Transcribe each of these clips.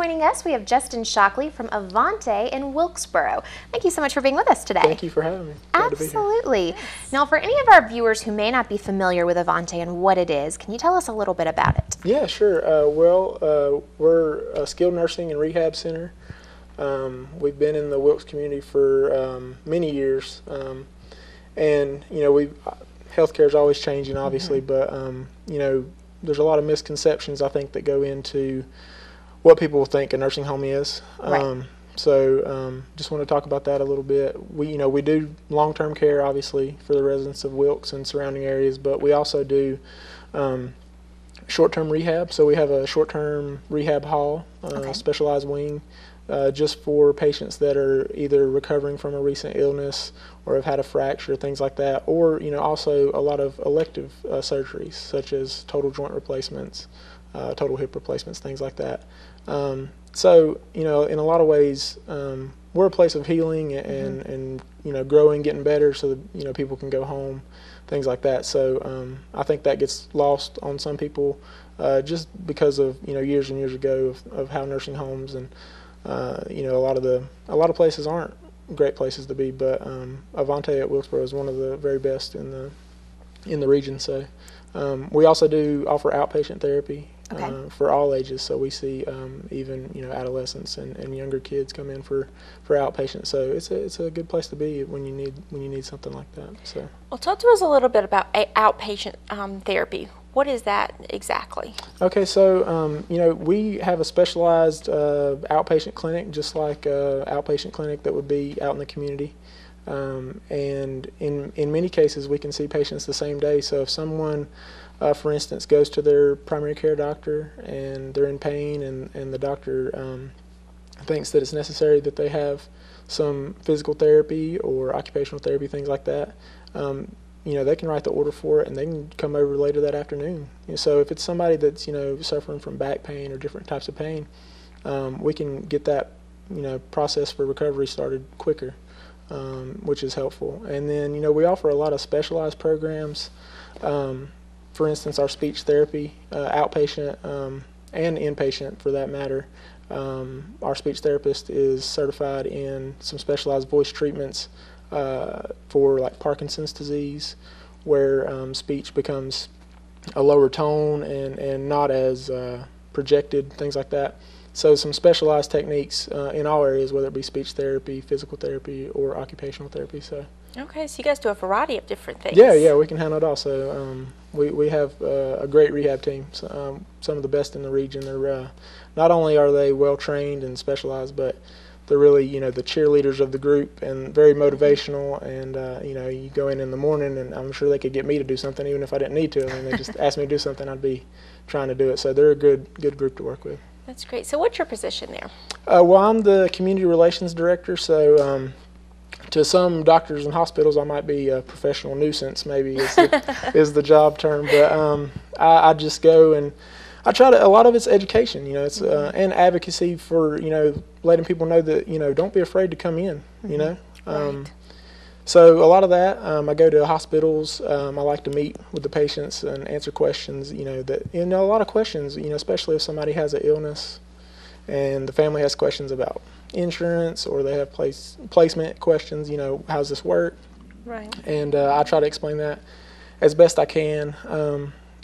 joining us, we have Justin Shockley from Avante in Wilkesboro. Thank you so much for being with us today. Thank you for having me. Glad Absolutely. To be here. Now, for any of our viewers who may not be familiar with Avante and what it is, can you tell us a little bit about it? Yeah, sure. We're a skilled nursing and rehab center. We've been in the Wilkes community for many years, and healthcare is always changing, obviously, but there's a lot of misconceptions, I think, that go into what people think a nursing home is. Right. Just want to talk about that a little bit. We do long-term care, obviously, for the residents of Wilkes and surrounding areas, but we also do short-term rehab. So we have a short-term rehab hall, specialized wing, just for patients that are either recovering from a recent illness or have had a fracture, things like that, or also a lot of elective surgeries, such as total joint replacements, total hip replacements, things like that. So in a lot of ways, we're a place of healing and growing, getting better, so that people can go home, things like that. So I think that gets lost on some people just because of years and years ago of how nursing homes and a lot of places aren't great places to be, but Avante at Wilkesboro is one of the very best in the region. So we also do offer outpatient therapy for all ages. So we see even adolescents and younger kids come in for outpatient. So it's a good place to be when you need something like that. So well, talk to us a little bit about outpatient therapy. What is that exactly? Okay, so we have a specialized outpatient clinic, just like an outpatient clinic that would be out in the community. And in many cases, we can see patients the same day. So if someone, for instance, goes to their primary care doctor and they're in pain, and the doctor thinks that it's necessary that they have some physical therapy or occupational therapy, things like that, they can write the order for it and they can come over later that afternoon. So if it's somebody that's suffering from back pain or different types of pain, we can get that process for recovery started quicker, which is helpful. And then we offer a lot of specialized programs. For instance, our speech therapy, outpatient and inpatient for that matter. Our speech therapist is certified in some specialized voice treatments for like Parkinson's disease, where speech becomes a lower tone and not as projected, things like that. So some specialized techniques in all areas, whether it be speech therapy, physical therapy, or occupational therapy. So okay, so you guys do a variety of different things. Yeah, we can handle it all. So we have a great rehab team, some of the best in the region. They're not only are they well trained and specialized, but they're really, the cheerleaders of the group and very motivational. And, you go in the morning and I'm sure they could get me to do something even if I didn't need to. I mean, they just asked me to do something, I'd be trying to do it. So they're a good group to work with. That's great. So what's your position there? Well, I'm the community relations director. So to some doctors and hospitals, I might be a professional nuisance, maybe is the job term. But I just go and I try to, a lot of it's education, it's and advocacy for, letting people know that, don't be afraid to come in, Right. So a lot of that, I go to hospitals, I like to meet with the patients and answer questions, a lot of questions, especially if somebody has an illness and the family has questions about insurance or they have placement questions, how's this work? Right. And I try to explain that as best I can.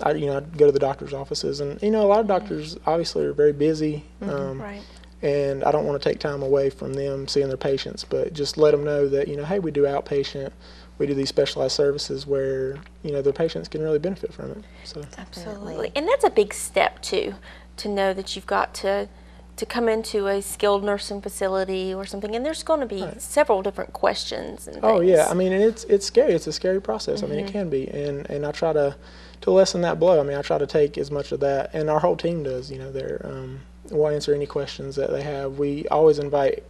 I go to the doctor's offices, and a lot of doctors obviously are very busy, Right. and I don't want to take time away from them seeing their patients, but just let them know that hey, we do outpatient, we do these specialized services where the patients can really benefit from it. So Absolutely, and that's a big step too, to know that you've got to come into a skilled nursing facility or something, and there's going to be several different questions and things. Oh yeah, I mean, and it's scary. It's a scary process. I mean, it can be, and I try to lessen that blow. I mean, I try to take as much of that, and our whole team does. We'll answer any questions that they have. We always invite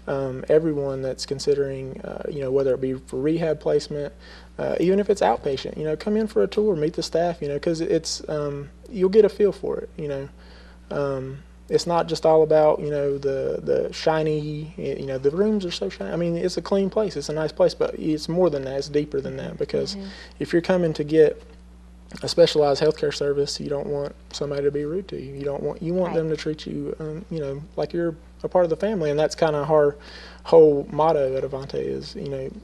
everyone that's considering, whether it be for rehab placement, even if it's outpatient, come in for a tour, meet the staff, because it's you'll get a feel for it. It's not just all about the shiny. The rooms are so shiny. I mean, it's a clean place. It's a nice place, but it's more than that. It's deeper than that, because if you're coming to get a specialized healthcare service, you don't want somebody to be rude to you. You want Right. them to treat you, like you're a part of the family, and that's kind of our whole motto at Avante is,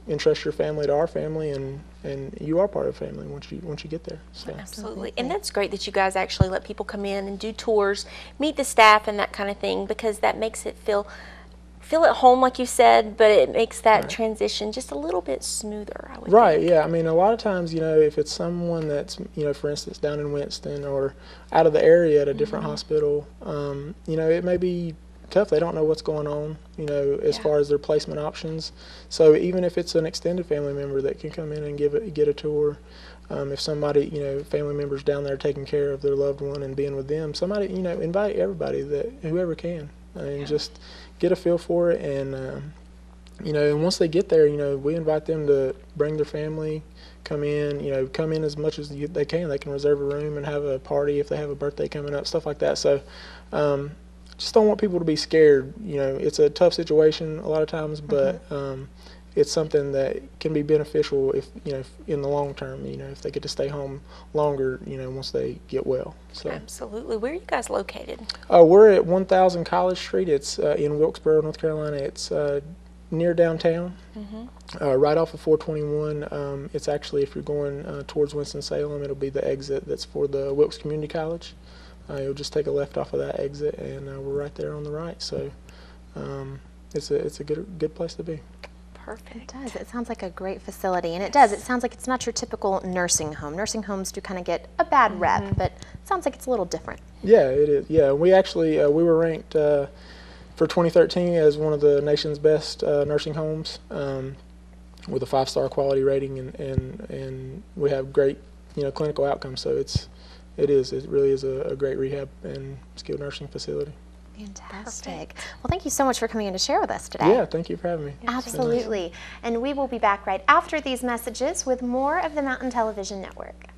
entrust your family to our family, and you are part of the family once you get there. So. Absolutely. And that's great that you guys actually let people come in and do tours, meet the staff and that kind of thing, because that makes it feel at home, like you said, but it makes that transition just a little bit smoother, I would Right, think. yeah. I mean, a lot of times, if it's someone that's, for instance, down in Winston or out of the area at a different hospital, it may be tough. They don't know what's going on, as far as their placement options. So even if it's an extended family member that can come in and get a tour, if somebody, family members down there taking care of their loved one and being with them, somebody, invite everybody, whoever can, and just get a feel for it. And and once they get there, we invite them to bring their family, come in as much as they can. They can reserve a room and have a party if they have a birthday coming up, stuff like that. So just don't want people to be scared. It's a tough situation a lot of times, but it's something that can be beneficial if in the long term, if they get to stay home longer, once they get well. So. Absolutely. Where are you guys located? We're at 1000 College Street. It's in Wilkesboro, North Carolina. It's near downtown, right off of 421. It's actually, if you're going towards Winston-Salem, it'll be the exit that's for the Wilkes Community College. You'll just take a left off of that exit, and we're right there on the right. So it's a good place to be. Perfect. It does. It sounds like a great facility, and it does. It sounds like it's not your typical nursing home. Nursing homes do kind of get a bad rep, but it sounds like it's a little different. Yeah, it is. Yeah, we actually we were ranked for 2013 as one of the nation's best nursing homes with a 5-star quality rating, and we have great clinical outcomes. So it really is a great rehab and skilled nursing facility. Fantastic. Well, thank you so much for coming in to share with us today. Yeah, thank you for having me. Absolutely. And we will be back right after these messages with more of the Mountain Television Network.